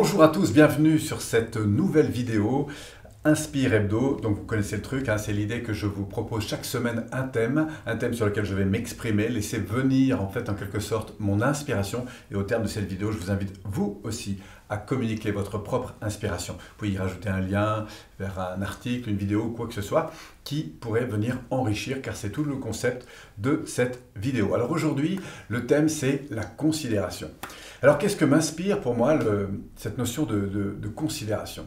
Bonjour à tous, bienvenue sur cette nouvelle vidéo Inspire Hebdo. Donc vous connaissez le truc, c'est l'idée que je vous propose chaque semaine un thème sur lequel je vais m'exprimer, laisser venir en quelque sorte mon inspiration. Et au terme de cette vidéo, je vous invite vous aussi à communiquer votre propre inspiration. Vous pouvez y rajouter un lien vers un article, une vidéo ou quoi que ce soit qui pourrait venir enrichir, car c'est tout le concept de cette vidéo. Alors aujourd'hui, le thème c'est la considération. Alors qu'est-ce que m'inspire pour moi cette notion de considération ?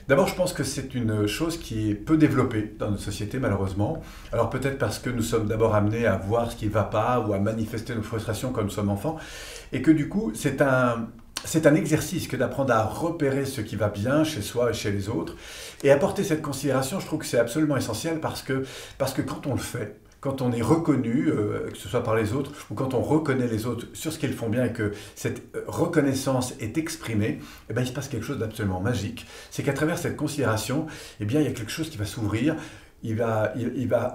D'abord, je pense que c'est une chose qui est peu développée dans notre société, malheureusement. Alors peut-être parce que nous sommes d'abord amenés à voir ce qui ne va pas ou à manifester nos frustrations quand nous sommes enfants, et que du coup, c'est un exercice que d'apprendre à repérer ce qui va bien chez soi et chez les autres. Et apporter cette considération, je trouve que c'est absolument essentiel parce que quand on le fait, quand on est reconnu, que ce soit par les autres, ou quand on reconnaît les autres sur ce qu'ils font bien et que cette reconnaissance est exprimée, il se passe quelque chose d'absolument magique. C'est qu'à travers cette considération, il y a quelque chose qui va s'ouvrir, il va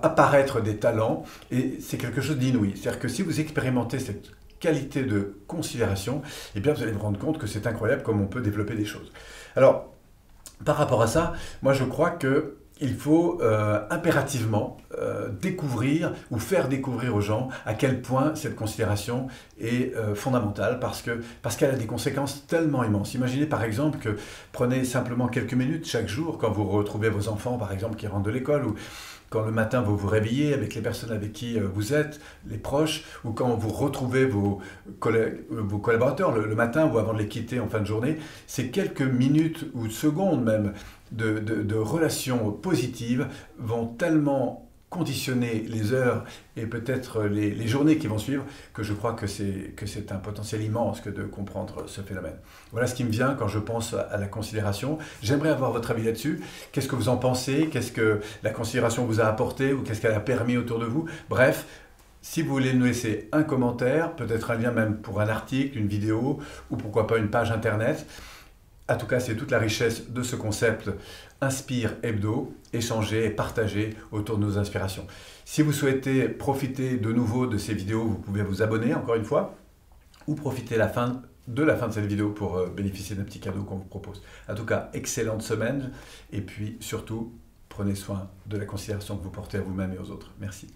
apparaître des talents, et c'est quelque chose d'inouï. C'est-à-dire que si vous expérimentez cette qualité de considération, vous allez vous rendre compte que c'est incroyable comme on peut développer des choses. Alors, par rapport à ça, moi je crois qu'il faut impérativement découvrir ou faire découvrir aux gens à quel point cette considération est fondamentale parce qu'elle a des conséquences tellement immenses. Imaginez par exemple que prenez simplement quelques minutes chaque jour quand vous retrouvez vos enfants par exemple qui rentrent de l'école, ou quand le matin vous vous réveillez avec les personnes avec qui vous êtes, les proches, ou quand vous retrouvez vos collaborateurs le matin ou avant de les quitter en fin de journée, ces quelques minutes ou secondes même de relations positives vont tellement conditionner les heures et peut-être les journées qui vont suivre, que je crois que c'est un potentiel immense que de comprendre ce phénomène. Voilà ce qui me vient quand je pense à la considération. J'aimerais avoir votre avis là-dessus. Qu'est-ce que vous en pensez? Qu'est-ce que la considération vous a apporté ou qu'est-ce qu'elle a permis autour de vous? Bref, si vous voulez nous laisser un commentaire, peut-être un lien même pour un article, une vidéo ou pourquoi pas une page internet. En tout cas, c'est toute la richesse de ce concept Inspire Hebdo, échanger et partager autour de nos inspirations. Si vous souhaitez profiter de nouveau de ces vidéos, vous pouvez vous abonner encore une fois ou profiter de la fin de cette vidéo pour bénéficier d'un petit cadeau qu'on vous propose. En tout cas, excellente semaine et puis surtout, prenez soin de la considération que vous portez à vous-même et aux autres. Merci.